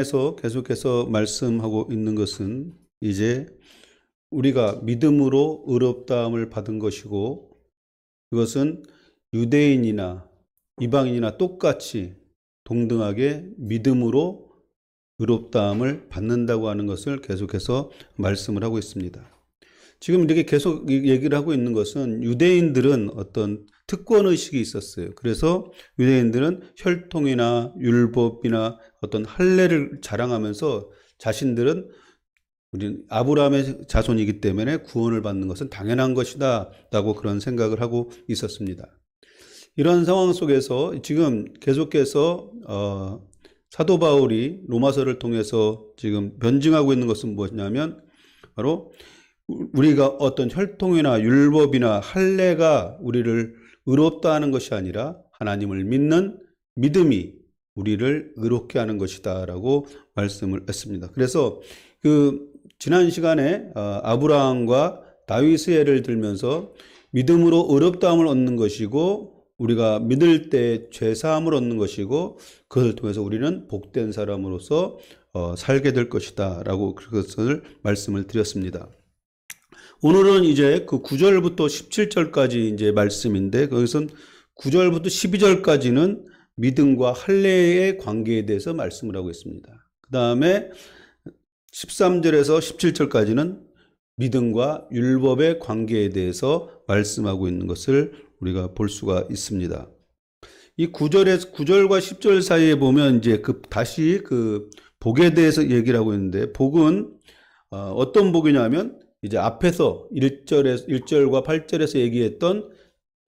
에서 계속해서 말씀하고 있는 것은 이제 우리가 믿음으로 의롭다함을 받은 것이고, 그것은 유대인이나 이방인이나 똑같이 동등하게 믿음으로 의롭다함을 받는다고 하는 것을 계속해서 말씀을 하고 있습니다. 지금 이렇게 계속 얘기를 하고 있는 것은 유대인들은 어떤 특권의식이 있었어요. 그래서 유대인들은 혈통이나 율법이나 어떤 할례를 자랑하면서 자신들은 우리는 아브라함의 자손이기 때문에 구원을 받는 것은 당연한 것이다 라고 그런 생각을 하고 있었습니다. 이런 상황 속에서 지금 계속해서 사도 바울이 로마서를 통해서 지금 변증하고 있는 것은 무엇이냐면 바로 우리가 어떤 혈통이나 율법이나 할례가 우리를 의롭다 하는 것이 아니라 하나님을 믿는 믿음이 우리를 의롭게 하는 것이다 라고 말씀을 했습니다. 그래서 지난 시간에 아브라함과 다윗의 예를 들면서 믿음으로 의롭다함을 얻는 것이고 우리가 믿을 때 죄사함을 얻는 것이고 그것을 통해서 우리는 복된 사람으로서 살게 될 것이다 라고 그것을 말씀을 드렸습니다. 오늘은 이제 그 9절부터 17절까지 이제 말씀인데 거기선 9절부터 12절까지는 믿음과 할례의 관계에 대해서 말씀을 하고 있습니다. 그 다음에 13절에서 17절까지는 믿음과 율법의 관계에 대해서 말씀하고 있는 것을 우리가 볼 수가 있습니다. 이 9절과 10절 사이에 보면 이제 다시 복에 대해서 얘기를 하고 있는데 복은 어떤 복이냐면 이제 앞에서 1절과 8절에서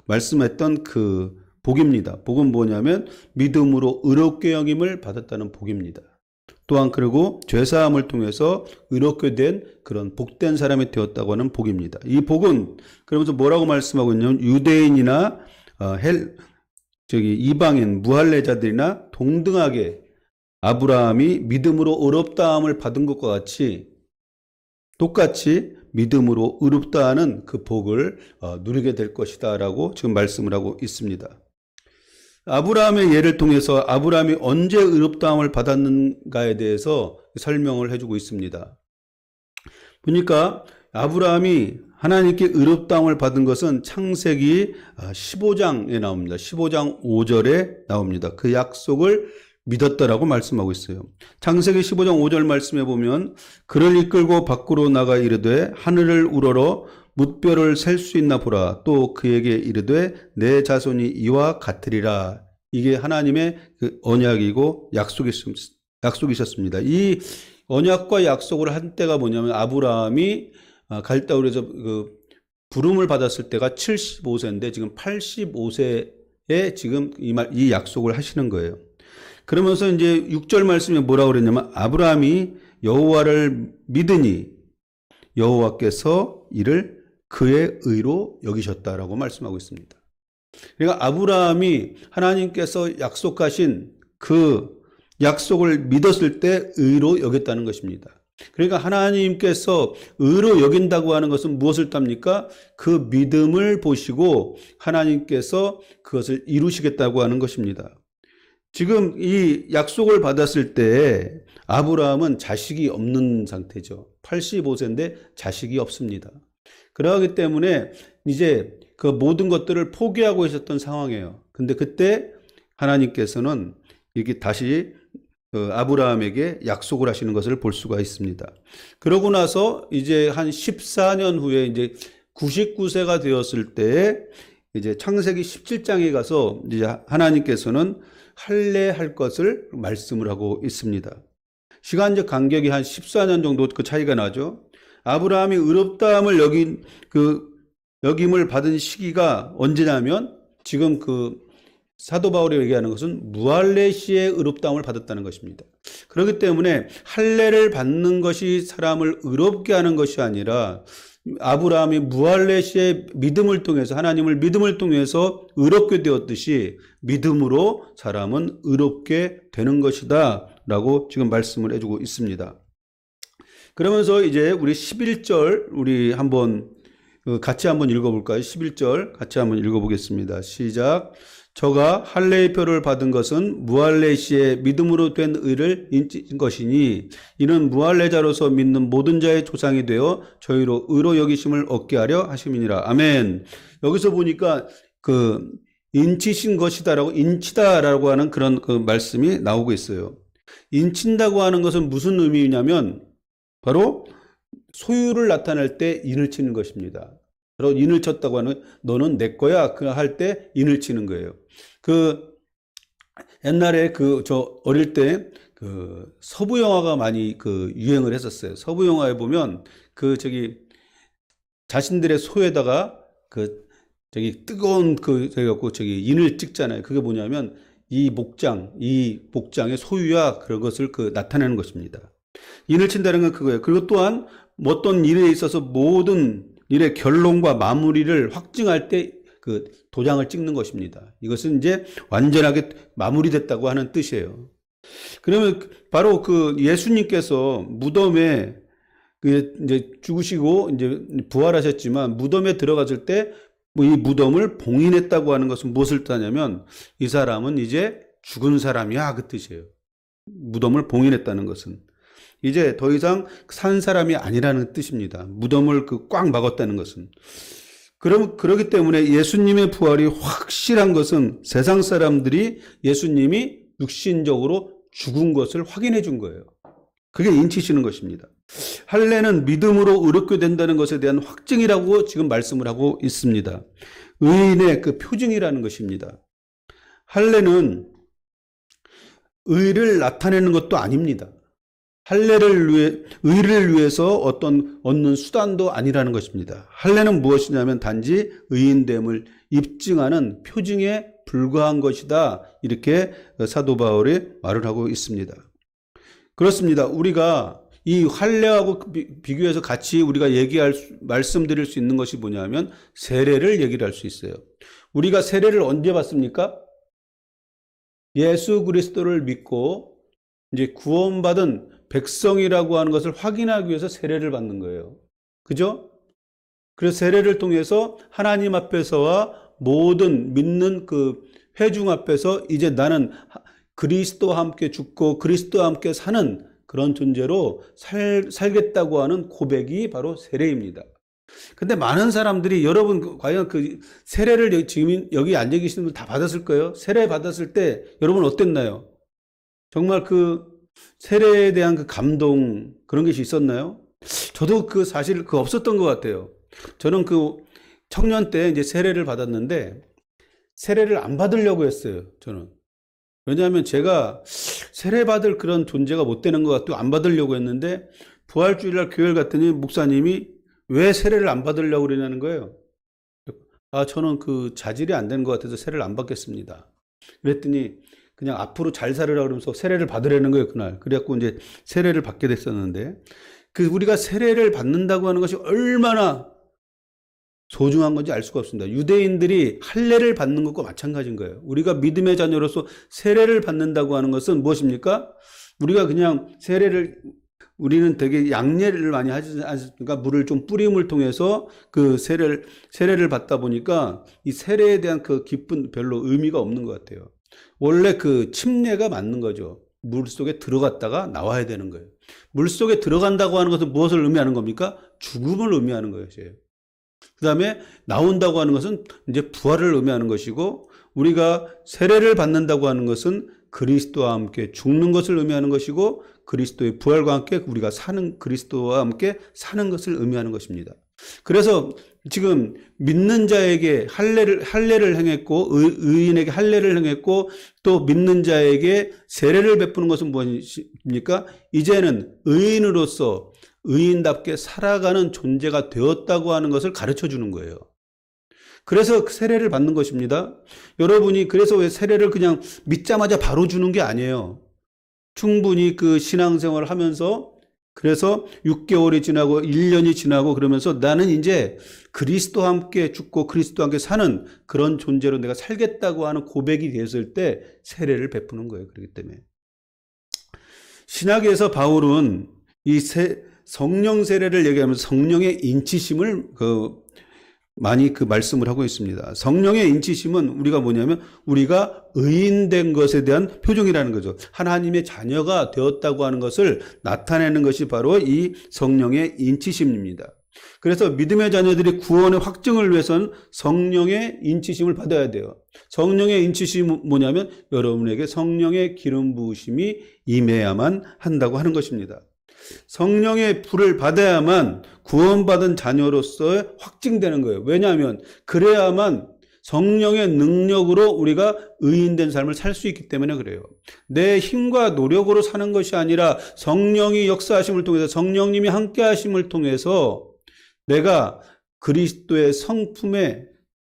말씀했던 그 복입니다. 복은 뭐냐면 믿음으로 의롭게 여김을 받았다는 복입니다. 또한 그리고 죄사함을 통해서 의롭게 된 그런 복된 사람이 되었다고 하는 복입니다. 이 복은 그러면서 뭐라고 말씀하고 있냐면 유대인이나 이방인 무할례자들이나 동등하게 아브라함이 믿음으로 의롭다함을 받은 것과 같이 똑같이 믿음으로 의롭다 하는 그 복을 누리게 될 것이다 라고 지금 말씀을 하고 있습니다. 아브라함의 예를 통해서 아브라함이 언제 의롭다함을 받았는가에 대해서 설명을 해주고 있습니다. 보니까 아브라함이 하나님께 의롭다함을 받은 것은 창세기 15장에 나옵니다. 15장 5절에 나옵니다. 그 약속을 믿었다라고 말씀하고 있어요. 창세기 15장 5절 말씀에 보면 그를 이끌고 밖으로 나가 이르되 하늘을 우러러 뭇별을 셀 수 있나 보라. 또 그에게 이르되 내 자손이 이와 같으리라. 이게 하나님의 그 언약이고 약속이셨습니다. 이 언약과 약속을 한 때가 뭐냐면 아브라함이 갈대우르에서 부름을 받았을 때가 75세인데 지금 85세에 지금 이 약속을 하시는 거예요. 그러면서 이제 6절 말씀에 뭐라고 그랬냐면 아브라함이 여호와를 믿으니 여호와께서 이를 그의 의로 여기셨다라고 말씀하고 있습니다. 그러니까 아브라함이 하나님께서 약속하신 그 약속을 믿었을 때 의로 여겼다는 것입니다. 그러니까 하나님께서 의로 여긴다고 하는 것은 무엇을 답니까? 그 믿음을 보시고 하나님께서 그것을 이루시겠다고 하는 것입니다. 지금 이 약속을 받았을 때 아브라함은 자식이 없는 상태죠. 85세인데 자식이 없습니다. 그러기 때문에 이제 그 모든 것들을 포기하고 있었던 상황이에요. 근데 그때 하나님께서는 이게 다시 아브라함에게 약속을 하시는 것을 볼 수가 있습니다. 그러고 나서 이제 한 14년 후에 이제 99세가 되었을 때 이제 창세기 17장에 가서 이제 하나님께서는 할례할 것을 말씀을 하고 있습니다. 시간적 간격이 한 14년 정도 그 차이가 나죠. 아브라함이 의롭다함을 여김을 받은 시기가 언제냐면 지금 사도 바울이 얘기하는 것은 무할례 시에 의롭다함을 받았다는 것입니다. 그렇기 때문에 할례를 받는 것이 사람을 의롭게 하는 것이 아니라 아브라함이 무할례 시에 믿음을 통해서 하나님을 믿음을 통해서 의롭게 되었듯이 믿음으로 사람은 의롭게 되는 것이다 라고 지금 말씀을 해주고 있습니다. 그러면서 이제 우리 11절 우리 같이 한번 읽어볼까요? 11절 같이 한번 읽어보겠습니다. 시작. 저가 할례의 표를 받은 것은 무할례 시에 믿음으로 된 의를 인친 것이니 이는 무할례자로서 믿는 모든 자의 조상이 되어 저희로 의로 여기심을 얻게 하려 하심이니라. 아멘. 여기서 보니까 그 인치신 것이다라고 인치다라고 하는 그런 그 말씀이 나오고 있어요. 인친다고 하는 것은 무슨 의미냐면 바로 소유를 나타낼 때 인을 치는 것입니다. 바로 인을 쳤다고 하는 너는 내 거야 그 할 때 인을 치는 거예요. 그 옛날에 그 저 어릴 때 그 서부 영화가 많이 그 유행을 했었어요. 서부 영화에 보면 그 저기 자신들의 소에다가 그 저기 뜨거운 그 저기 인을 찍잖아요. 그게 뭐냐면 이 목장의 소유야 그런 것을 그 나타내는 것입니다. 인을 친다는 건 그거예요. 그리고 또한 어떤 일에 있어서 모든 일의 결론과 마무리를 확증할 때 그 도장을 찍는 것입니다. 이것은 이제 완전하게 마무리됐다고 하는 뜻이에요. 그러면 바로 그 예수님께서 무덤에 이제 죽으시고 이제 부활하셨지만 무덤에 들어갔을 때 이 무덤을 봉인했다고 하는 것은 무엇을 뜻하냐면 이 사람은 이제 죽은 사람이야 그 뜻이에요. 무덤을 봉인했다는 것은 이제 더 이상 산 사람이 아니라는 뜻입니다. 무덤을 그 꽉 막았다는 것은. 그러기 때문에 예수님의 부활이 확실한 것은 세상 사람들이 예수님이 육신적으로 죽은 것을 확인해 준 거예요. 그게 인치시는 것입니다. 할례는 믿음으로 의롭게 된다는 것에 대한 확증이라고 지금 말씀을 하고 있습니다. 의인의 그 표징이라는 것입니다. 할례는 의를 나타내는 것도 아닙니다. 의를 위해서 어떤 얻는 수단도 아니라는 것입니다. 할례는 무엇이냐면 단지 의인됨을 입증하는 표징에 불과한 것이다. 이렇게 사도 바울이 말을 하고 있습니다. 그렇습니다. 우리가 이 할례하고 비교해서 같이 우리가 말씀드릴 수 있는 것이 뭐냐면 세례를 얘기를 할 수 있어요. 우리가 세례를 언제 받습니까? 예수 그리스도를 믿고 이제 구원받은 백성이라고 하는 것을 확인하기 위해서 세례를 받는 거예요. 그죠? 그래서 세례를 통해서 하나님 앞에서와 모든 믿는 그 회중 앞에서 이제 나는 그리스도와 함께 죽고 그리스도와 함께 사는 그런 존재로 살겠다고 하는 고백이 바로 세례입니다. 근데 많은 사람들이 여러분 과연 그 세례를 지금 여기 앉아 계시는 분 다 받았을 거예요. 세례 받았을 때 여러분 어땠나요? 정말 그 세례에 대한 그 감동 그런 것이 있었나요? 저도 그 사실 그 없었던 것 같아요. 저는 그 청년 때 이제 세례를 받았는데 세례를 안 받으려고 했어요. 저는. 왜냐하면 제가 세례 받을 그런 존재가 못 되는 것 같고 안 받으려고 했는데 부활주일날 교회를 갔더니 목사님이 왜 세례를 안 받으려고 그러냐는 거예요. 저는 그 자질이 안 되는 것 같아서 세례를 안 받겠습니다. 그랬더니 그냥 앞으로 잘 살으라 그러면서 세례를 받으라는 거예요, 그날. 그래갖고 이제 세례를 받게 됐었는데, 우리가 세례를 받는다고 하는 것이 얼마나 소중한 건지 알 수가 없습니다. 유대인들이 할례를 받는 것과 마찬가지인 거예요. 우리가 믿음의 자녀로서 세례를 받는다고 하는 것은 무엇입니까? 우리가 그냥 우리는 되게 양례를 많이 하지 않습니까? 물을 좀 뿌림을 통해서 그 세례를 받다 보니까 이 세례에 대한 그 기쁜 별로 의미가 없는 것 같아요. 원래 그 침례가 맞는 거죠. 물 속에 들어갔다가 나와야 되는 거예요. 물 속에 들어간다고 하는 것은 무엇을 의미하는 겁니까? 죽음을 의미하는 것이에요. 그 다음에 나온다고 하는 것은 이제 부활을 의미하는 것이고, 우리가 세례를 받는다고 하는 것은 그리스도와 함께 죽는 것을 의미하는 것이고, 그리스도의 부활과 함께 우리가 그리스도와 함께 사는 것을 의미하는 것입니다. 그래서 지금 믿는 자에게 할례를 행했고, 의인에게 할례를 행했고, 또 믿는 자에게 세례를 베푸는 것은 무엇입니까? 이제는 의인으로서 의인답게 살아가는 존재가 되었다고 하는 것을 가르쳐 주는 거예요. 그래서 세례를 받는 것입니다. 여러분이 그래서 왜 세례를 그냥 믿자마자 바로 주는 게 아니에요. 충분히 그 신앙생활을 하면서 그래서 6개월이 지나고 1년이 지나고 그러면서 나는 이제 그리스도와 함께 죽고 그리스도와 함께 사는 그런 존재로 내가 살겠다고 하는 고백이 됐을 때 세례를 베푸는 거예요. 그렇기 때문에 신학에서 바울은 이 성령 세례를 얘기하면서 성령의 인치심을 많이 그 말씀을 하고 있습니다. 성령의 인치심은 우리가 뭐냐면 우리가 의인된 것에 대한 표정이라는 거죠. 하나님의 자녀가 되었다고 하는 것을 나타내는 것이 바로 이 성령의 인치심입니다. 그래서 믿음의 자녀들이 구원의 확증을 위해서는 성령의 인치심을 받아야 돼요. 성령의 인치심은 뭐냐면 여러분에게 성령의 기름 부으심이 임해야만 한다고 하는 것입니다. 성령의 불을 받아야만 구원받은 자녀로서 확증되는 거예요. 왜냐하면 그래야만 성령의 능력으로 우리가 의인된 삶을 살 수 있기 때문에 그래요. 내 힘과 노력으로 사는 것이 아니라 성령이 역사하심을 통해서 성령님이 함께 하심을 통해서 내가 그리스도의 성품에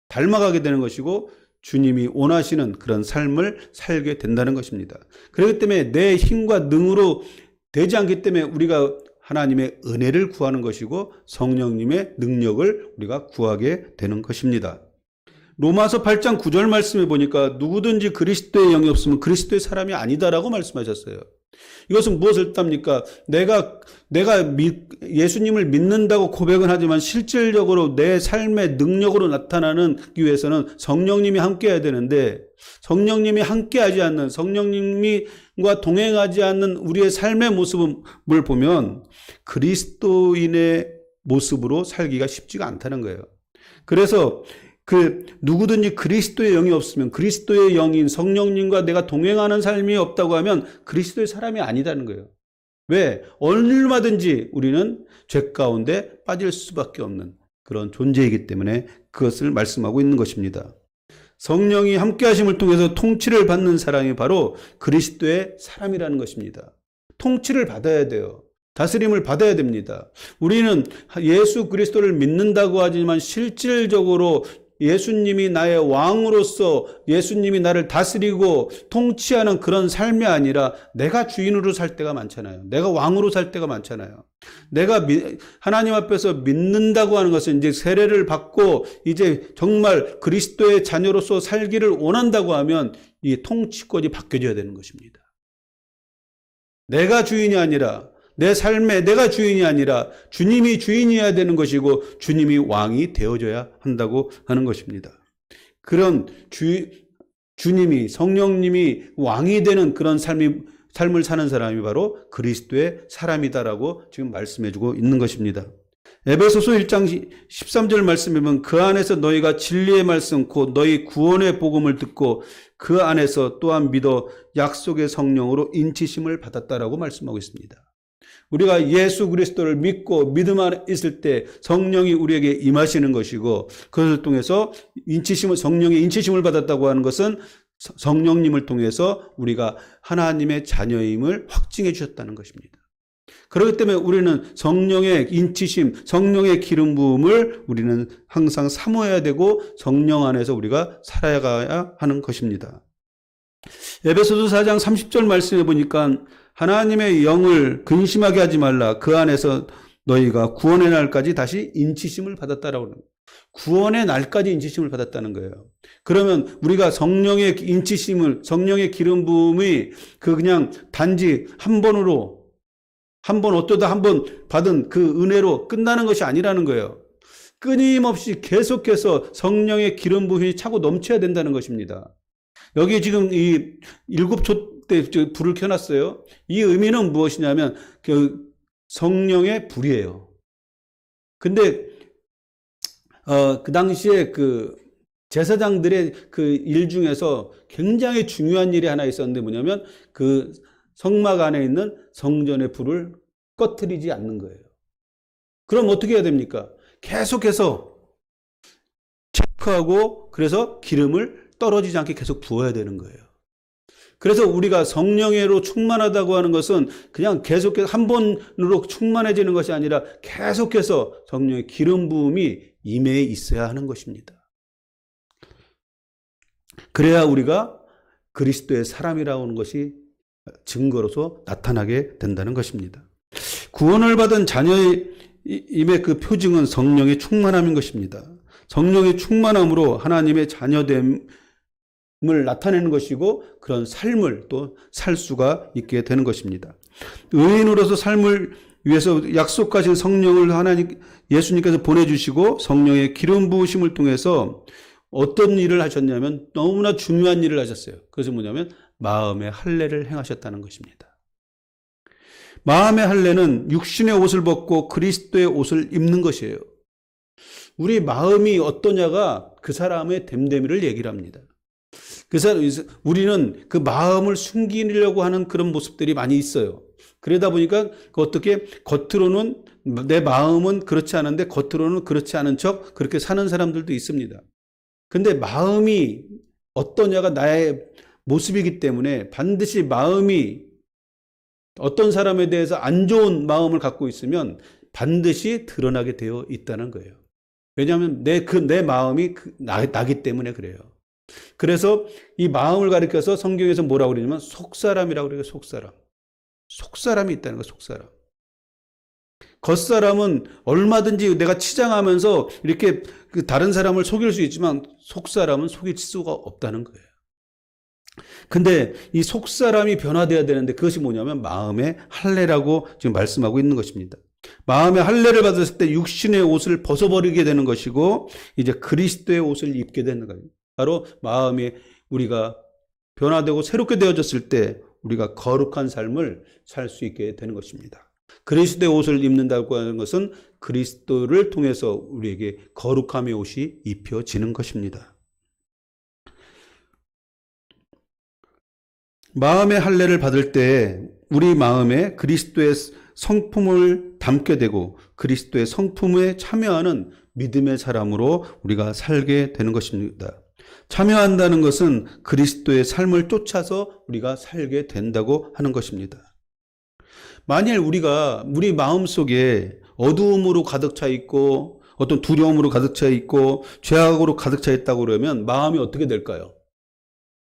닮아가게 되는 것이고 주님이 원하시는 그런 삶을 살게 된다는 것입니다. 그렇기 때문에 내 힘과 능으로 되지 않기 때문에 우리가 하나님의 은혜를 구하는 것이고 성령님의 능력을 우리가 구하게 되는 것입니다. 로마서 8장 9절 말씀에 보니까 누구든지 그리스도의 영이 없으면 그리스도의 사람이 아니다라고 말씀하셨어요. 이것은 무엇을 뜻합니까? 내가 예수님을 믿는다고 고백은 하지만 실질적으로 내 삶의 능력으로 나타나기 위해서는 성령님이 함께해야 되는데 성령님이 함께하지 않는 성령님과 동행하지 않는 우리의 삶의 모습을 보면 그리스도인의 모습으로 살기가 쉽지가 않다는 거예요. 그래서 누구든지 그리스도의 영이 없으면 그리스도의 영인 성령님과 내가 동행하는 삶이 없다고 하면 그리스도의 사람이 아니다는 거예요. 왜? 얼마든지 우리는 죄 가운데 빠질 수밖에 없는 그런 존재이기 때문에 그것을 말씀하고 있는 것입니다. 성령이 함께 하심을 통해서 통치를 받는 사람이 바로 그리스도의 사람이라는 것입니다. 통치를 받아야 돼요. 다스림을 받아야 됩니다. 우리는 예수 그리스도를 믿는다고 하지만 실질적으로 예수님이 나의 왕으로서 예수님이 나를 다스리고 통치하는 그런 삶이 아니라 내가 주인으로 살 때가 많잖아요. 내가 왕으로 살 때가 많잖아요. 내가 하나님 앞에서 믿는다고 하는 것은 이제 세례를 받고 이제 정말 그리스도의 자녀로서 살기를 원한다고 하면 이 통치권이 바뀌어져야 되는 것입니다. 내가 주인이 아니라 내 삶에 내가 주인이 아니라 주님이 주인이어야 되는 것이고 주님이 왕이 되어줘야 한다고 하는 것입니다. 그런 주님이 성령님이 왕이 되는 그런 삶을 사는 사람이 바로 그리스도의 사람이다라고 지금 말씀해주고 있는 것입니다. 에베소서 1장 13절 말씀에 보면 그 안에서 너희가 진리의 말씀 곧 너희 구원의 복음을 듣고 그 안에서 또한 믿어 약속의 성령으로 인치심을 받았다라고 말씀하고 있습니다. 우리가 예수 그리스도를 믿고 믿음 안에 있을 때 성령이 우리에게 임하시는 것이고 그것을 통해서 성령의 인치심을 받았다고 하는 것은 성령님을 통해서 우리가 하나님의 자녀임을 확증해 주셨다는 것입니다. 그렇기 때문에 우리는 성령의 인치심, 성령의 기름 부음을 우리는 항상 사모해야 되고 성령 안에서 우리가 살아가야 하는 것입니다. 에베소서 4장 30절 말씀해 보니까 하나님의 영을 근심하게 하지 말라. 그 안에서 너희가 구원의 날까지 다시 인치심을 받았다라고 합니다. 구원의 날까지 인치심을 받았다는 거예요. 그러면 우리가 성령의 인치심을, 성령의 기름 부음이 그냥 단지 한 번 어쩌다 한 번 받은 그 은혜로 끝나는 것이 아니라는 거예요. 끊임없이 계속해서 성령의 기름 부음이 차고 넘쳐야 된다는 것입니다. 여기 지금 이 7초 때 불을 켜놨어요. 이 의미는 무엇이냐면 그 성령의 불이에요. 근데 그 당시에 그 제사장들의 그 일 중에서 굉장히 중요한 일이 하나 있었는데 뭐냐면 그 성막 안에 있는 성전의 불을 꺼트리지 않는 거예요. 그럼 어떻게 해야 됩니까? 계속해서 체크하고 그래서 기름을 떨어지지 않게 계속 부어야 되는 거예요. 그래서 우리가 성령으로 충만하다고 하는 것은 그냥 계속해서 한 번으로 충만해지는 것이 아니라 계속해서 성령의 기름 부음이 임해 있어야 하는 것입니다. 그래야 우리가 그리스도의 사람이라고 하는 것이 증거로서 나타나게 된다는 것입니다. 구원을 받은 자녀임의 그 표징은 성령의 충만함인 것입니다. 성령의 충만함으로 하나님의 자녀됨을 나타내는 것이고 그런 삶을 또 살 수가 있게 되는 것입니다. 의인으로서 삶을 위해서 약속하신 성령을 하나님 예수님께서 보내주시고 성령의 기름 부으심을 통해서 어떤 일을 하셨냐면 너무나 중요한 일을 하셨어요. 그것은 뭐냐면 마음의 할례를 행하셨다는 것입니다. 마음의 할례는 육신의 옷을 벗고 그리스도의 옷을 입는 것이에요. 우리 마음이 어떠냐가 그 사람의 됨됨이를 얘기를 합니다. 우리는 그 마음을 숨기려고 하는 그런 모습들이 많이 있어요. 그러다 보니까 어떻게 겉으로는 내 마음은 그렇지 않은데 겉으로는 그렇지 않은 척 그렇게 사는 사람들도 있습니다. 근데 마음이 어떠냐가 나의 모습이기 때문에 반드시 마음이 어떤 사람에 대해서 안 좋은 마음을 갖고 있으면 반드시 드러나게 되어 있다는 거예요. 왜냐하면 내 마음이 나기 때문에 그래요. 그래서 이 마음을 가리켜서 성경에서 뭐라고 그러냐면 속사람이라고 그래요. 속사람. 속사람이 있다는 거예요. 속사람. 겉사람은 얼마든지 내가 치장하면서 이렇게 다른 사람을 속일 수 있지만 속사람은 속일 수가 없다는 거예요. 근데 이 속사람이 변화되어야 되는데 그것이 뭐냐면 마음의 할례라고 지금 말씀하고 있는 것입니다. 마음의 할례를 받았을 때 육신의 옷을 벗어버리게 되는 것이고 이제 그리스도의 옷을 입게 되는 거예요. 바로 마음이 우리가 변화되고 새롭게 되어졌을 때 우리가 거룩한 삶을 살 수 있게 되는 것입니다. 그리스도의 옷을 입는다고 하는 것은 그리스도를 통해서 우리에게 거룩함의 옷이 입혀지는 것입니다. 마음의 할례를 받을 때 우리 마음에 그리스도의 성품을 담게 되고 그리스도의 성품에 참여하는 믿음의 사람으로 우리가 살게 되는 것입니다. 참여한다는 것은 그리스도의 삶을 쫓아서 우리가 살게 된다고 하는 것입니다. 만일 우리 마음속에 어두움으로 가득 차 있고 어떤 두려움으로 가득 차 있고 죄악으로 가득 차 있다고 그러면 마음이 어떻게 될까요?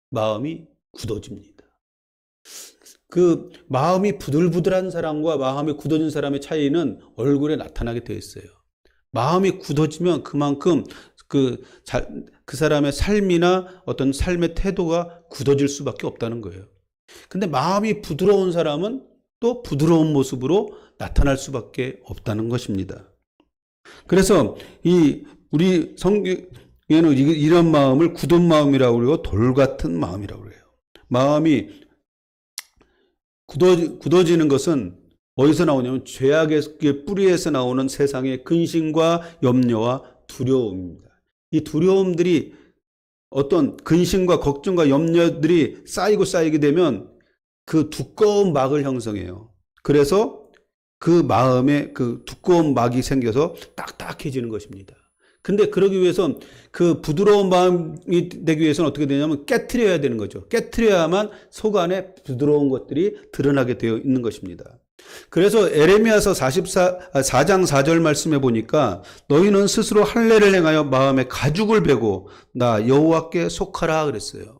마음이 굳어집니다. 그 마음이 부들부들한 사람과 마음이 굳어진 사람의 차이는 얼굴에 나타나게 되어 있어요. 마음이 굳어지면 그만큼 그 사람의 삶이나 어떤 삶의 태도가 굳어질 수밖에 없다는 거예요. 근데 마음이 부드러운 사람은 또 부드러운 모습으로 나타날 수밖에 없다는 것입니다. 그래서 우리 성경에는 이런 마음을 굳은 마음이라고 그러고 돌 같은 마음이라고 그래요. 마음이 굳어지는 것은 어디서 나오냐면 죄악의 뿌리에서 나오는 세상의 근심과 염려와 두려움입니다. 이 두려움들이 어떤 근심과 걱정과 염려들이 쌓이게 되면 그 두꺼운 막을 형성해요. 그래서 그 마음에 그 두꺼운 막이 생겨서 딱딱해지는 것입니다. 근데 그러기 위해서 그 부드러운 마음이 되기 위해서는 어떻게 되냐면 깨트려야 되는 거죠. 깨트려야만 속 안에 부드러운 것들이 드러나게 되어 있는 것입니다. 그래서 에레미야서 4장 4절 말씀해 보니까 너희는 스스로 할례를 행하여 마음에 가죽을 베고 나 여호와께 속하라 그랬어요.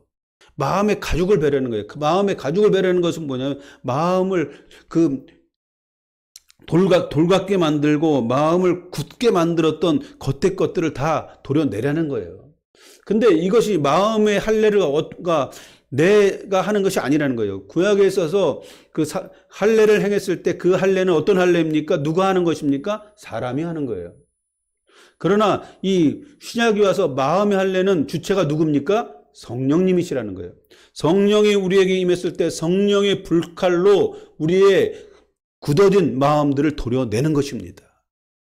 마음에 가죽을 베라는 거예요. 그 마음에 가죽을 베라는 것은 뭐냐면 마음을 돌 같게 만들고 마음을 굳게 만들었던 겉의 것들을 다 도려내라는 거예요. 근데 이것이 마음의 할례가 내가 하는 것이 아니라는 거예요. 구약에 있어서 그 할례를 행했을 때 그 할례는 어떤 할례입니까? 누가 하는 것입니까? 사람이 하는 거예요. 그러나 이 신약이 와서 마음의 할례는 주체가 누굽니까? 성령님이시라는 거예요. 성령이 우리에게 임했을 때 성령의 불칼로 우리의 굳어진 마음들을 도려내는 것입니다.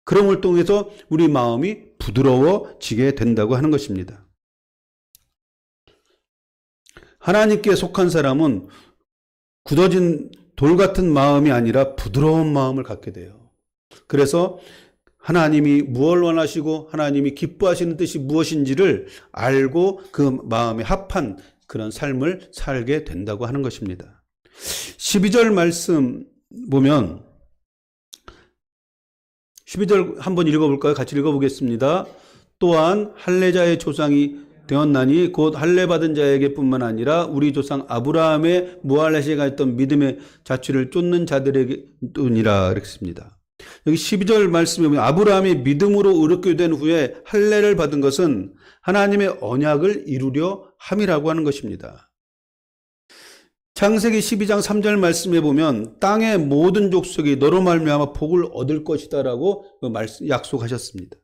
그럼을 통해서 우리 마음이 부드러워지게 된다고 하는 것입니다. 하나님께 속한 사람은 굳어진 돌 같은 마음이 아니라 부드러운 마음을 갖게 돼요. 그래서 하나님이 무엇을 원하시고 하나님이 기뻐하시는 뜻이 무엇인지를 알고 그 마음에 합한 그런 삶을 살게 된다고 하는 것입니다. 12절 말씀 보면 12절 한번 읽어볼까요? 같이 읽어보겠습니다. 또한 할례자의 조상이 되었나니 곧 할례 받은 자에게 뿐만 아니라 우리 조상 아브라함의 무할례시가 했던 믿음의 자취를 쫓는 자들에게뿐이라 그랬습니다. 여기 12절 말씀에 보면 아브라함이 믿음으로 의롭게 된 후에 할례를 받은 것은 하나님의 언약을 이루려 함이라고 하는 것입니다. 창세기 12장 3절 말씀에 보면 땅의 모든 족속이 너로 말미암아 복을 얻을 것이다라고 약속하셨습니다.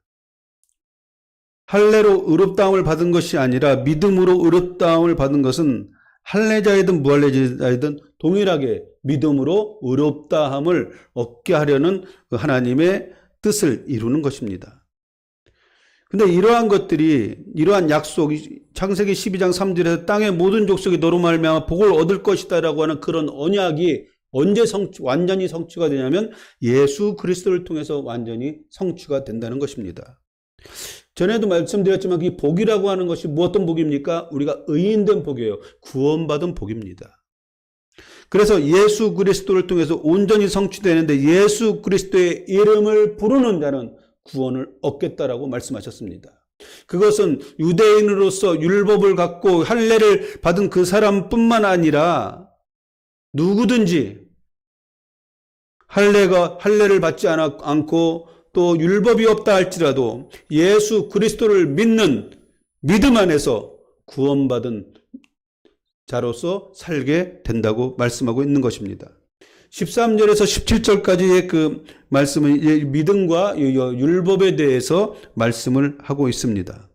할례로 의롭다함을 받은 것이 아니라 믿음으로 의롭다함을 받은 것은 할례자이든 무할례자이든 동일하게 믿음으로 의롭다함을 얻게 하려는 하나님의 뜻을 이루는 것입니다. 근데 이러한 약속이 창세기 12장 3절에서 땅의 모든 족속이 너로 말미암아 복을 얻을 것이다라고 하는 그런 언약이 언제 완전히 성취가 되냐면 예수 그리스도를 통해서 완전히 성취가 된다는 것입니다. 전에도 말씀드렸지만 이 복이라고 하는 것이 어떤 복입니까? 우리가 의인된 복이에요. 구원받은 복입니다. 그래서 예수 그리스도를 통해서 온전히 성취되는데 예수 그리스도의 이름을 부르는 자는 구원을 얻겠다라고 말씀하셨습니다. 그것은 유대인으로서 율법을 갖고 할례를 받은 그 사람뿐만 아니라 누구든지 할례를 받지 않고 또 율법이 없다 할지라도 예수 그리스도를 믿는 믿음 안에서 구원받은 자로서 살게 된다고 말씀하고 있는 것입니다. 13절에서 17절까지의 그 말씀은 믿음과 율법에 대해서 말씀을 하고 있습니다.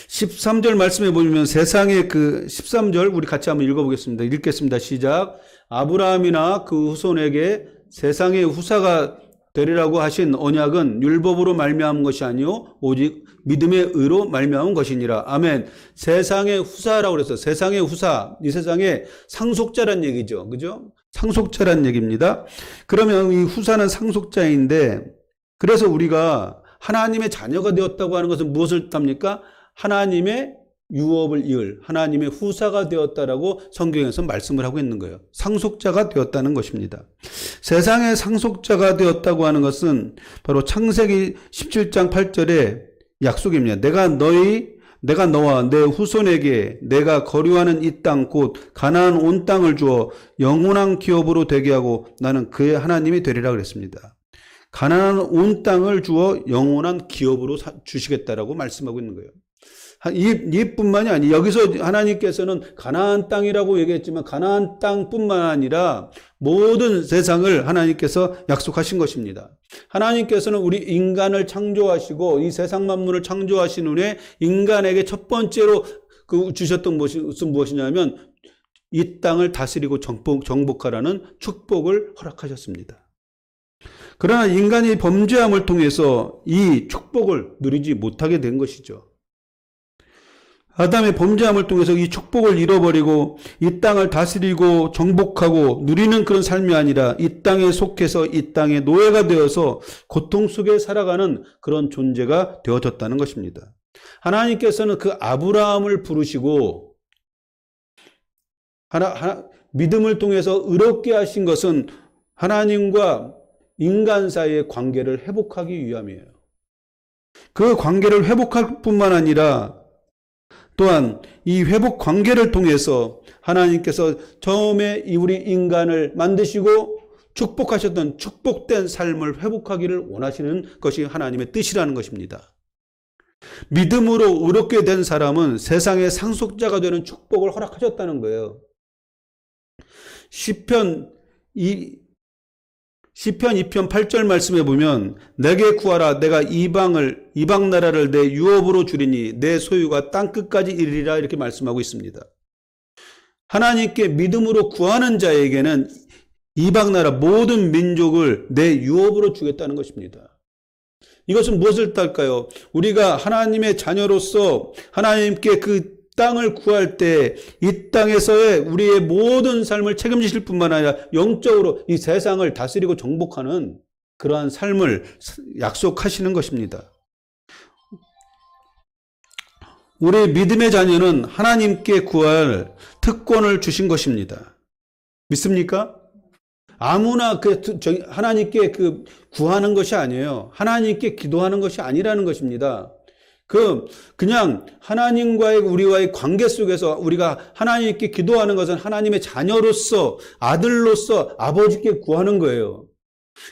13절 말씀에 보면 세상의 13절 우리 같이 한번 읽어보겠습니다. 읽겠습니다. 시작. 아브라함이나 그 후손에게 세상의 후사가 되리라고 하신 언약은 율법으로 말미암은 것이 아니요 오직 믿음의 의로 말미암은 것이니라. 아멘. 세상의 후사라고 그랬어요. 세상의 후사, 이 세상의 상속자란 얘기죠. 그죠? 상속자란 얘기입니다. 그러면 이 후사는 상속자인데, 그래서 우리가 하나님의 자녀가 되었다고 하는 것은 무엇을 뜻합니까? 하나님의 유업을 이을 하나님의 후사가 되었다라고 성경에서 말씀을 하고 있는 거예요. 상속자가 되었다는 것입니다. 세상의 상속자가 되었다고 하는 것은 바로 창세기 17장 8절의 약속입니다. 내가 너와 내 후손에게 내가 거류하는 이 땅 곧 가나안 온 땅을 주어 영원한 기업으로 되게 하고 나는 그의 하나님이 되리라 그랬습니다. 가나안 온 땅을 주어 영원한 기업으로 주시겠다라고 말씀하고 있는 거예요. 이뿐만이 아니에요. 여기서 하나님께서는 가나안 땅이라고 얘기했지만 가나안 땅뿐만 아니라 모든 세상을 하나님께서 약속하신 것입니다. 하나님께서는 우리 인간을 창조하시고 이 세상 만물을 창조하신 후에 인간에게 첫 번째로 주셨던 것은 무엇이냐면 이 땅을 다스리고 정복하라는 축복을 허락하셨습니다. 그러나 인간이 범죄함을 통해서 이 축복을 누리지 못하게 된 것이죠. 아담의 범죄함을 통해서 이 축복을 잃어버리고 이 땅을 다스리고 정복하고 누리는 그런 삶이 아니라 이 땅에 속해서 이 땅의 노예가 되어서 고통 속에 살아가는 그런 존재가 되어졌다는 것입니다. 하나님께서는 그 아브라함을 부르시고 믿음을 통해서 의롭게 하신 것은 하나님과 인간 사이의 관계를 회복하기 위함이에요. 그 관계를 회복할 뿐만 아니라 또한 이 회복 관계를 통해서 하나님께서 처음에 우리 인간을 만드시고 축복하셨던 축복된 삶을 회복하기를 원하시는 것이 하나님의 뜻이라는 것입니다. 믿음으로 의롭게 된 사람은 세상의 상속자가 되는 축복을 허락하셨다는 거예요. 시편 2편 8절 말씀에 보면 내게 구하라 내가 이방 나라를 내 유업으로 주리니 내 소유가 땅끝까지 이르리라 이렇게 말씀하고 있습니다. 하나님께 믿음으로 구하는 자에게는 이방 나라 모든 민족을 내 유업으로 주겠다는 것입니다. 이것은 무엇을 뜻할까요? 우리가 하나님의 자녀로서 하나님께 그 땅을 구할 때 이 땅에서의 우리의 모든 삶을 책임지실 뿐만 아니라 영적으로 이 세상을 다스리고 정복하는 그러한 삶을 약속하시는 것입니다. 우리 믿음의 자녀는 하나님께 구할 특권을 주신 것입니다. 믿습니까? 아무나 하나님께 구하는 것이 아니에요. 하나님께 기도하는 것이 아니라는 것입니다. 그냥 하나님과의 우리와의 관계 속에서 우리가 하나님께 기도하는 것은 하나님의 자녀로서 아들로서 아버지께 구하는 거예요.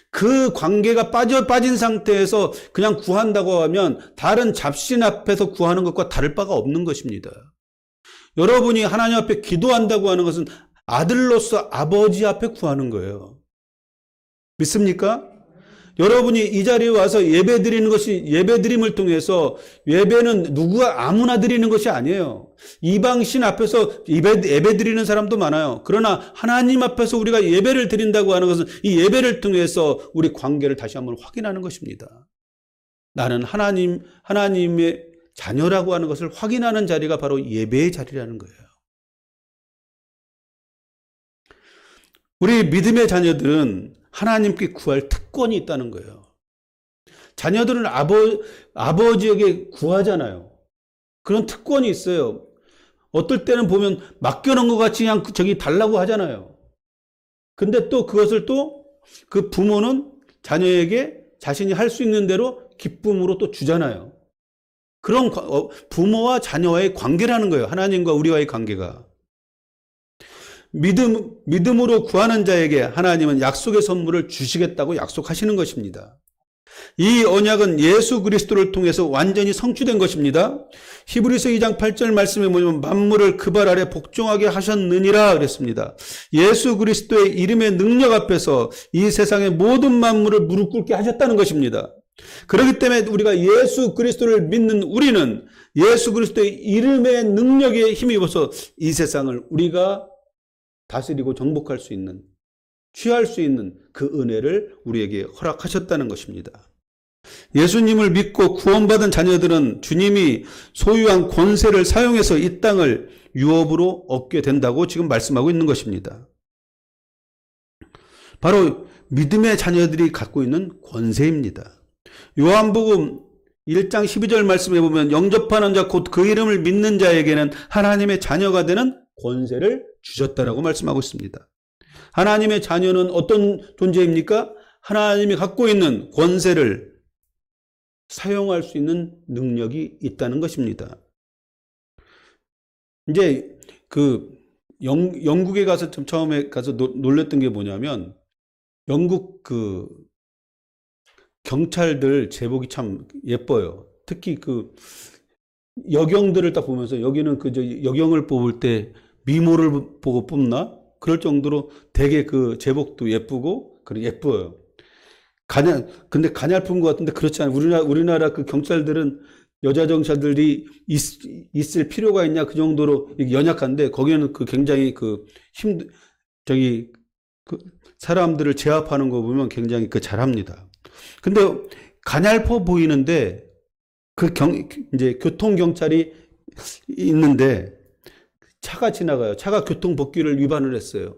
그 관계가 빠진 상태에서 그냥 구한다고 하면 다른 잡신 앞에서 구하는 것과 다를 바가 없는 것입니다. 여러분이 하나님 앞에 기도한다고 하는 것은 아들로서 아버지 앞에 구하는 거예요. 믿습니까? 여러분이 이 자리에 와서 예배 드리는 것이, 예배 드림을 통해서, 예배는 누구가 아무나 드리는 것이 아니에요. 이방신 앞에서 예배 드리는 사람도 많아요. 그러나 하나님 앞에서 우리가 예배를 드린다고 하는 것은 이 예배를 통해서 우리 관계를 다시 한번 확인하는 것입니다. 나는 하나님의 자녀라고 하는 것을 확인하는 자리가 바로 예배의 자리라는 거예요. 우리 믿음의 자녀들은 하나님께 구할 특권이 있다는 거예요. 자녀들은 아버지에게 구하잖아요. 그런 특권이 있어요. 어떨 때는 보면 맡겨놓은 것 같이 그냥 저기 달라고 하잖아요. 근데 또 그것을 또 그 부모는 자녀에게 자신이 할 수 있는 대로 기쁨으로 또 주잖아요. 그런 부모와 자녀와의 관계라는 거예요. 하나님과 우리와의 관계가. 믿음으로 구하는 자에게 하나님은 약속의 선물을 주시겠다고 약속하시는 것입니다. 이 언약은 예수 그리스도를 통해서 완전히 성취된 것입니다. 히브리서 2장 8절 말씀에 보면 만물을 그 발 아래 복종하게 하셨느니라 그랬습니다. 예수 그리스도의 이름의 능력 앞에서 이 세상의 모든 만물을 무릎 꿇게 하셨다는 것입니다. 그렇기 때문에 우리가 예수 그리스도를 믿는 우리는 예수 그리스도의 이름의 능력에 힘입어서 이 세상을 우리가 다스리고 정복할 수 있는, 취할 수 있는 그 은혜를 우리에게 허락하셨다는 것입니다. 예수님을 믿고 구원받은 자녀들은 주님이 소유한 권세를 사용해서 이 땅을 유업으로 얻게 된다고 지금 말씀하고 있는 것입니다. 바로 믿음의 자녀들이 갖고 있는 권세입니다. 요한복음 1장 12절 말씀에 보면 영접하는 자 곧 그 이름을 믿는 자에게는 하나님의 자녀가 되는 권세를 주셨다라고 말씀하고 있습니다. 하나님의 자녀는 어떤 존재입니까? 하나님이 갖고 있는 권세를 사용할 수 있는 능력이 있다는 것입니다. 이제 영국에 가서 처음에 가서 놀랬던 게 뭐냐면 영국 경찰들 제복이 참 예뻐요. 특히 여경들을 딱 보면서 여기는 여경을 뽑을 때 미모를 보고 뽑나? 그럴 정도로 되게 제복도 예쁘고, 예뻐요. 근데 가냘픈 것 같은데 그렇지 않아요. 우리나라 경찰들은 여자 경찰들이 있을 필요가 있냐? 그 정도로 연약한데, 거기는 굉장히 사람들을 제압하는 거 보면 굉장히 잘합니다. 근데 가냘퍼 보이는데, 이제 교통경찰이 있는데, 차가 지나가요. 차가 교통법규를 위반을 했어요.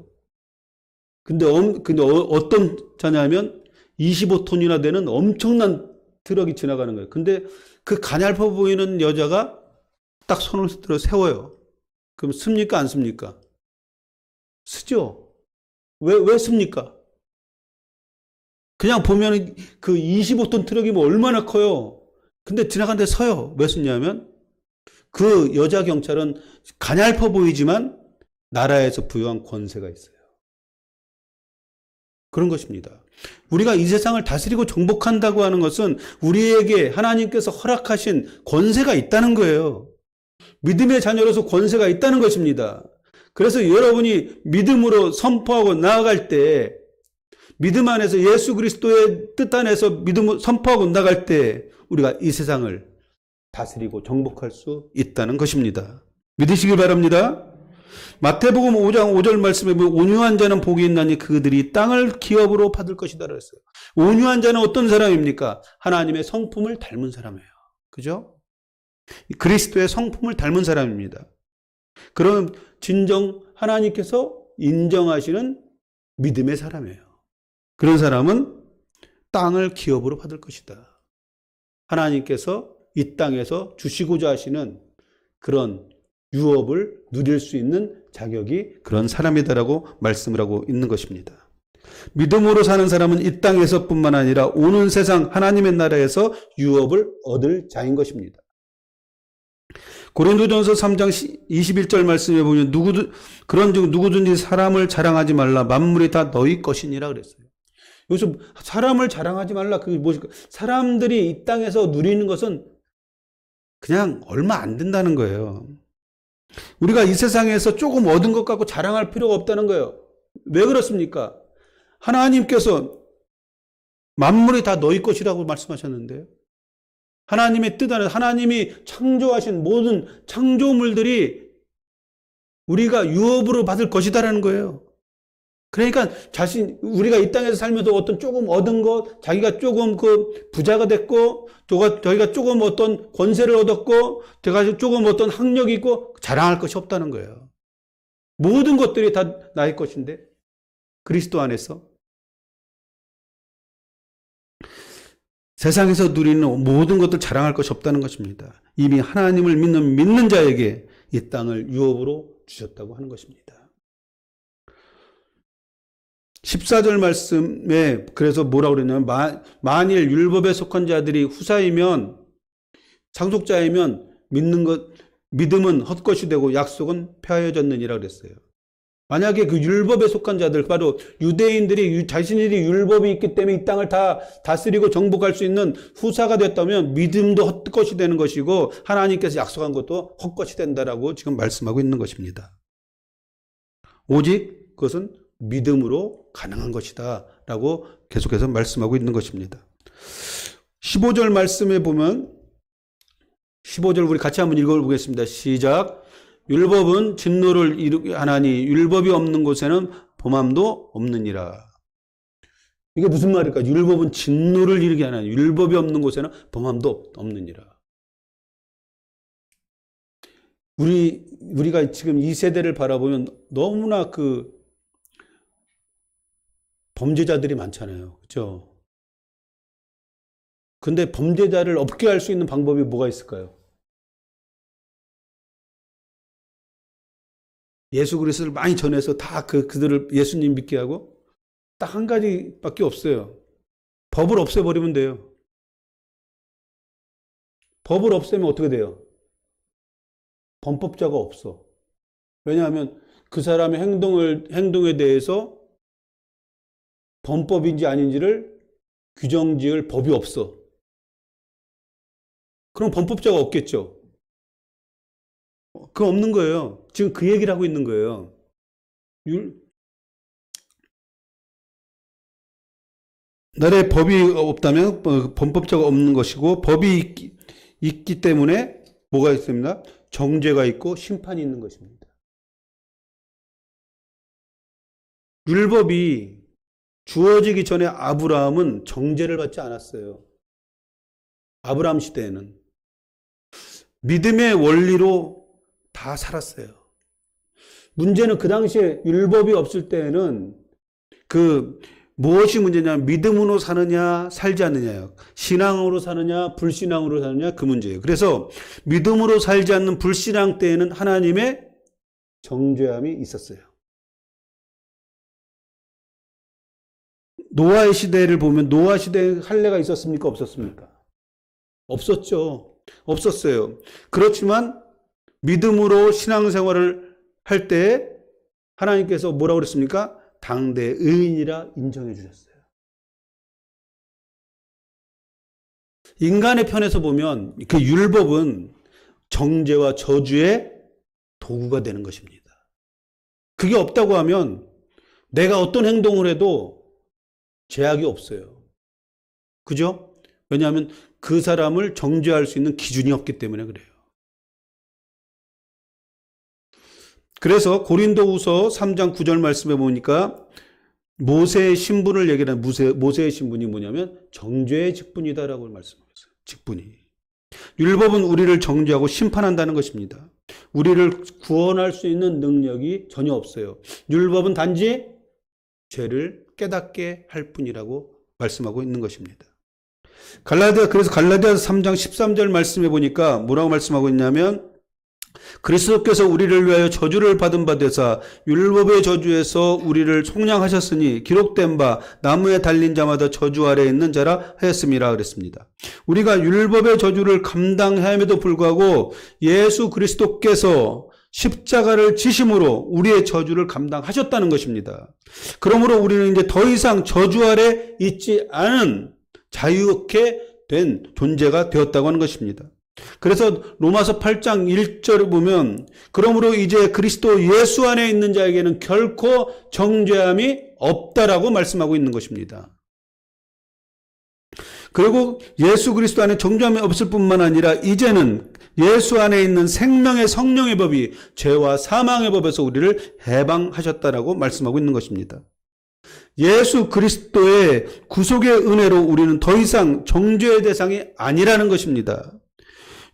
근데 어떤 차냐면 25톤이나 되는 엄청난 트럭이 지나가는 거예요. 근데 그 가냘퍼 보이는 여자가 딱 손을 들어 세워요. 그럼 씁니까? 안 씁니까? 쓰죠. 왜 씁니까? 그냥 보면 그 25톤 트럭이면 얼마나 커요. 근데 지나가는데 서요. 왜 쓰냐면 그 여자 경찰은 가냘퍼 보이지만 나라에서 부여한 권세가 있어요. 그런 것입니다. 우리가 이 세상을 다스리고 정복한다고 하는 것은 우리에게 하나님께서 허락하신 권세가 있다는 거예요. 믿음의 자녀로서 권세가 있다는 것입니다. 그래서 여러분이 믿음으로 선포하고 나아갈 때, 믿음 안에서 예수 그리스도의 뜻 안에서 믿음을 선포하고 나갈 때 우리가 이 세상을 다스리고 정복할 수 있다는 것입니다. 믿으시기 바랍니다. 마태복음 5장 5절 말씀에 보면 온유한 자는 복이 있나니 그들이 땅을 기업으로 받을 것이다 그랬어요. 온유한 자는 어떤 사람입니까? 하나님의 성품을 닮은 사람이에요. 그죠? 그리스도의 성품을 닮은 사람입니다. 그럼 진정 하나님께서 인정하시는 믿음의 사람이에요. 그런 사람은 땅을 기업으로 받을 것이다. 하나님께서 이 땅에서 주시고자 하시는 그런 유업을 누릴 수 있는 자격이 그런 사람이다라고 말씀을 하고 있는 것입니다. 믿음으로 사는 사람은 이 땅에서뿐만 아니라 오는 세상 하나님의 나라에서 유업을 얻을 자인 것입니다. 고린도전서 3장 21절 말씀에 보면 그런즉 누구든지 사람을 자랑하지 말라 만물이 다 너희 것이니라 그랬어요. 여기서 사람을 자랑하지 말라 그게 무엇일까? 사람들이 이 땅에서 누리는 것은 그냥 얼마 안 된다는 거예요. 우리가 이 세상에서 조금 얻은 것 갖고 자랑할 필요가 없다는 거예요. 왜 그렇습니까? 하나님께서 만물이 다 너희 것이라고 말씀하셨는데요. 하나님의 뜻 안에 하나님이 창조하신 모든 창조물들이 우리가 유업으로 받을 것이다라는 거예요. 그러니까 우리가 이 땅에서 살면서 어떤 조금 얻은 것, 자기가 조금 부자가 됐고, 저희가 조금 어떤 권세를 얻었고, 제가 조금 어떤 학력이 있고, 자랑할 것이 없다는 거예요. 모든 것들이 다 나의 것인데, 그리스도 안에서. 세상에서 누리는 모든 것들 자랑할 것이 없다는 것입니다. 이미 하나님을 믿는 자에게 이 땅을 유업으로 주셨다고 하는 것입니다. 14절 말씀에 그래서 뭐라고 그랬냐면 만일 율법에 속한 자들이 후사이면 상속자이면 믿음은 헛것이 되고 약속은 폐하여졌느니라 그랬어요. 만약에 그 율법에 속한 자들, 바로 유대인들이 자신들이 율법이 있기 때문에 이 땅을 다 다스리고 정복할 수 있는 후사가 됐다면 믿음도 헛것이 되는 것이고 하나님께서 약속한 것도 헛것이 된다라고 지금 말씀하고 있는 것입니다. 오직 그것은 믿음으로 가능한 것이다 라고 계속해서 말씀하고 있는 것입니다. 15절 말씀에 보면 15절 우리 같이 한번 읽어보겠습니다. 시작. 율법은 진노를 이루게 하나니 율법이 없는 곳에는 범함도 없느니라. 이게 무슨 말일까? 율법은 진노를 이루게 하나니 율법이 없는 곳에는 범함도 없느니라. 우리가 지금 이 세대를 바라보면 너무나 범죄자들이 많잖아요. 그렇죠? 근데 범죄자를 없게 할 수 있는 방법이 뭐가 있을까요? 예수 그리스도를 많이 전해서 다 그들을 예수님 믿게 하고 딱 한 가지밖에 없어요. 법을 없애버리면 돼요. 법을 없애면 어떻게 돼요? 범법자가 없어. 왜냐하면 그 사람의 행동에 대해서 범법인지 아닌지를 규정지을 법이 없어. 그럼 범법자가 없겠죠. 그거 없는 거예요. 지금 그 얘기를 하고 있는 거예요. 나라에 법이 없다면 범법자가 없는 것이고 법이 있기 때문에 뭐가 있습니다? 정죄가 있고 심판이 있는 것입니다. 율법이 주어지기 전에 아브라함은 정죄를 받지 않았어요. 아브라함 시대에는 믿음의 원리로 다 살았어요. 문제는 그 당시에 율법이 없을 때에는 무엇이 문제냐면 믿음으로 사느냐 살지 않느냐요. 신앙으로 사느냐 불신앙으로 사느냐 그 문제예요. 그래서 믿음으로 살지 않는 불신앙 때에는 하나님의 정죄함이 있었어요. 노아의 시대를 보면 노아 시대에 할례가 있었습니까? 없었습니까? 없었죠. 없었어요. 그렇지만 믿음으로 신앙생활을 할 때 하나님께서 뭐라고 그랬습니까? 당대 의인이라 인정해 주셨어요. 인간의 편에서 보면 그 율법은 정죄와 저주의 도구가 되는 것입니다. 그게 없다고 하면 내가 어떤 행동을 해도 죄악이 없어요. 그죠? 왜냐하면 그 사람을 정죄할 수 있는 기준이 없기 때문에 그래요. 그래서 고린도후서 3장 9절 말씀에 보니까 모세의 신분을 얘기하는 모세의 신분이 뭐냐면 정죄의 직분이다라고 말씀하셨어요. 직분이. 율법은 우리를 정죄하고 심판한다는 것입니다. 우리를 구원할 수 있는 능력이 전혀 없어요. 율법은 단지 죄를 깨닫게 할 뿐이라고 말씀하고 있는 것입니다. 그래서 갈라디아서 3장 13절 말씀해 보니까 뭐라고 말씀하고 있냐면 그리스도께서 우리를 위하여 저주를 받은 바 되사 율법의 저주에서 우리를 속량하셨으니 기록된 바 나무에 달린 자마다 저주 아래에 있는 자라 하였음이라 그랬습니다. 우리가 율법의 저주를 감당해야 함에도 불구하고 예수 그리스도께서 십자가를 지심으로 우리의 저주를 감당하셨다는 것입니다. 그러므로 우리는 이제 더 이상 저주 아래 있지 않은 자유케 된 존재가 되었다고 하는 것입니다. 그래서 로마서 8장 1절을 보면 그러므로 이제 그리스도 예수 안에 있는 자에게는 결코 정죄함이 없다라고 말씀하고 있는 것입니다. 그리고 예수 그리스도 안에 정죄함이 없을 뿐만 아니라 이제는 예수 안에 있는 생명의 성령의 법이 죄와 사망의 법에서 우리를 해방하셨다라고 말씀하고 있는 것입니다. 예수 그리스도의 구속의 은혜로 우리는 더 이상 정죄의 대상이 아니라는 것입니다.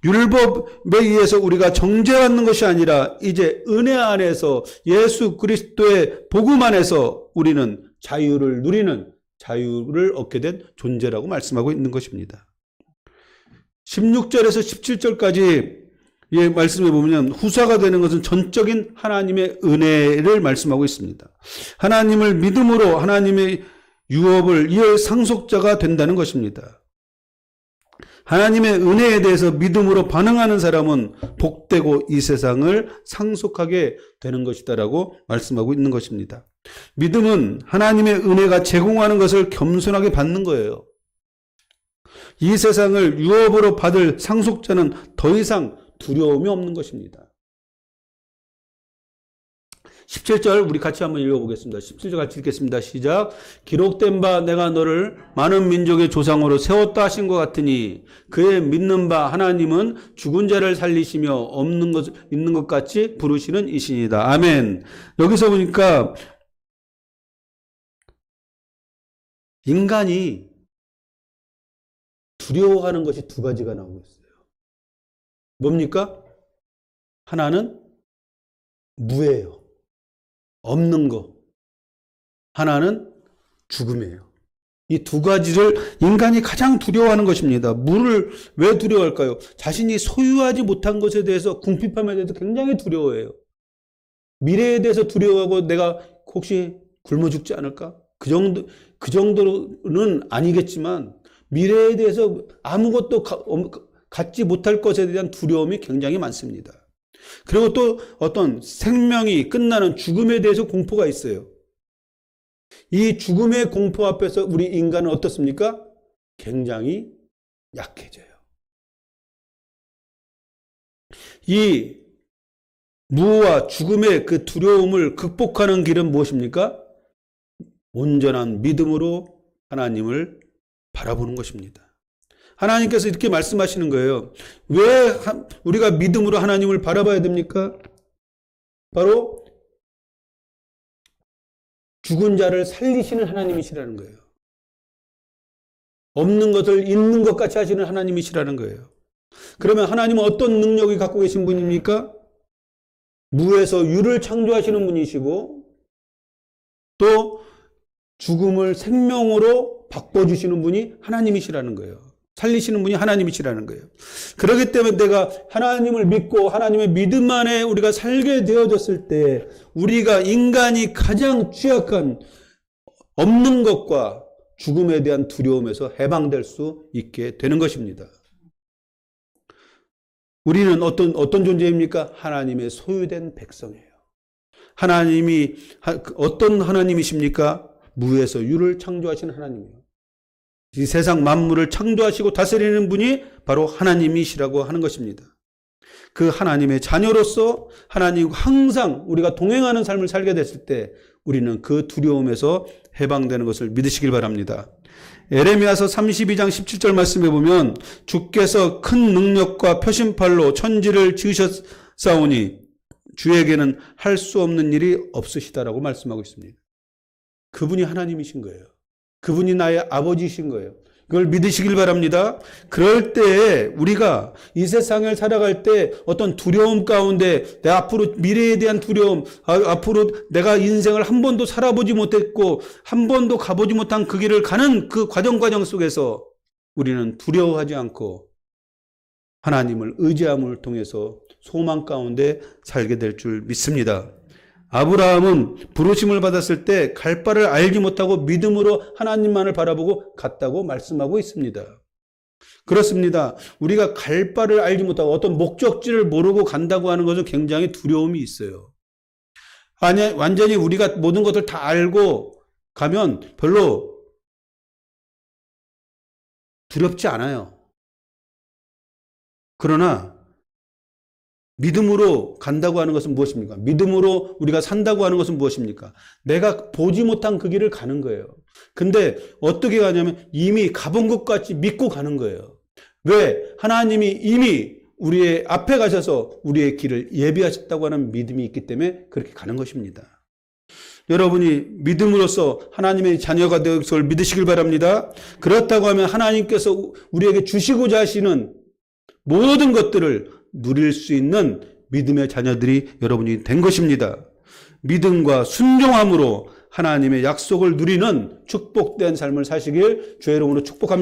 율법에 의해서 우리가 정죄받는 것이 아니라 이제 은혜 안에서 예수 그리스도의 복음 안에서 우리는 자유를 누리는, 자유를 얻게 된 존재라고 말씀하고 있는 것입니다. 16절에서 17절까지 말씀해 보면 후사가 되는 것은 전적인 하나님의 은혜를 말씀하고 있습니다. 하나님을 믿음으로 하나님의 유업을 이을 상속자가 된다는 것입니다. 하나님의 은혜에 대해서 믿음으로 반응하는 사람은 복되고 이 세상을 상속하게 되는 것이다라고 말씀하고 있는 것입니다. 믿음은 하나님의 은혜가 제공하는 것을 겸손하게 받는 거예요. 이 세상을 유업으로 받을 상속자는 더 이상 두려움이 없는 것입니다. 17절 우리 같이 한번 읽어보겠습니다. 17절 같이 읽겠습니다. 시작. 기록된 바 내가 너를 많은 민족의 조상으로 세웠다 하신 것 같으니 그의 믿는 바 하나님은 죽은 자를 살리시며 없는 것 있는 것 같이 부르시는 이신이다. 아멘. 여기서 보니까 인간이 두려워하는 것이 두 가지가 나오고 있어요. 뭡니까? 하나는 무예요. 없는 거. 하나는 죽음이에요. 이 두 가지를 인간이 가장 두려워하는 것입니다. 물을 왜 두려워할까요? 자신이 소유하지 못한 것에 대해서 궁핍함에 대해서 굉장히 두려워해요. 미래에 대해서 두려워하고 내가 혹시 굶어 죽지 않을까? 그 정도는 아니겠지만 미래에 대해서 아무것도 갖지 못할 것에 대한 두려움이 굉장히 많습니다. 그리고 또 어떤 생명이 끝나는 죽음에 대해서 공포가 있어요. 이 죽음의 공포 앞에서 우리 인간은 어떻습니까? 굉장히 약해져요. 이 무와 죽음의 그 두려움을 극복하는 길은 무엇입니까? 온전한 믿음으로 하나님을 바라보는 것입니다. 하나님께서 이렇게 말씀하시는 거예요. 왜 우리가 믿음으로 하나님을 바라봐야 됩니까? 바로 죽은 자를 살리시는 하나님이시라는 거예요. 없는 것을 있는 것 같이 하시는 하나님이시라는 거예요. 그러면 하나님은 어떤 능력이 갖고 계신 분입니까? 무에서 유를 창조하시는 분이시고 또 죽음을 생명으로 바꿔주시는 분이 하나님이시라는 거예요. 살리시는 분이 하나님이시라는 거예요. 그렇기 때문에 내가 하나님을 믿고 하나님의 믿음 안에 우리가 살게 되어졌을 때 우리가 인간이 가장 취약한 없는 것과 죽음에 대한 두려움에서 해방될 수 있게 되는 것입니다. 우리는 어떤 존재입니까? 하나님의 소유된 백성이에요. 하나님이 어떤 하나님이십니까? 무에서 유를 창조하신 하나님이에요. 이 세상 만물을 창조하시고 다스리는 분이 바로 하나님이시라고 하는 것입니다. 그 하나님의 자녀로서 하나님과 항상 우리가 동행하는 삶을 살게 됐을 때 우리는 그 두려움에서 해방되는 것을 믿으시길 바랍니다. 에레미야서 32장 17절 말씀해 보면 주께서 큰 능력과 표심팔로 천지를 지으셨사오니 주에게는 할 수 없는 일이 없으시다라고 말씀하고 있습니다. 그분이 하나님이신 거예요. 그분이 나의 아버지이신 거예요. 그걸 믿으시길 바랍니다. 그럴 때 우리가 이 세상을 살아갈 때 어떤 두려움 가운데 내 앞으로 미래에 대한 두려움, 앞으로 내가 인생을 한 번도 살아보지 못했고 한 번도 가보지 못한 그 길을 가는 그 과정 속에서 우리는 두려워하지 않고 하나님을 의지함을 통해서 소망 가운데 살게 될 줄 믿습니다. 아브라함은 부르심을 받았을 때 갈 바를 알지 못하고 믿음으로 하나님만을 바라보고 갔다고 말씀하고 있습니다. 그렇습니다. 우리가 갈 바를 알지 못하고 어떤 목적지를 모르고 간다고 하는 것은 굉장히 두려움이 있어요. 아니, 완전히 우리가 모든 것을 다 알고 가면 별로 두렵지 않아요. 그러나 믿음으로 간다고 하는 것은 무엇입니까? 믿음으로 우리가 산다고 하는 것은 무엇입니까? 내가 보지 못한 그 길을 가는 거예요. 근데 어떻게 가냐면 이미 가본 것 같이 믿고 가는 거예요. 왜? 하나님이 이미 우리의 앞에 가셔서 우리의 길을 예비하셨다고 하는 믿음이 있기 때문에 그렇게 가는 것입니다. 여러분이 믿음으로써 하나님의 자녀가 되어 것을 믿으시길 바랍니다. 그렇다고 하면 하나님께서 우리에게 주시고자 하시는 모든 것들을 누릴 수 있는 믿음의 자녀들이 여러분이 된 것입니다. 믿음과 순종함으로 하나님의 약속을 누리는 축복된 삶을 사시길 주의 이름으로 축복합니다.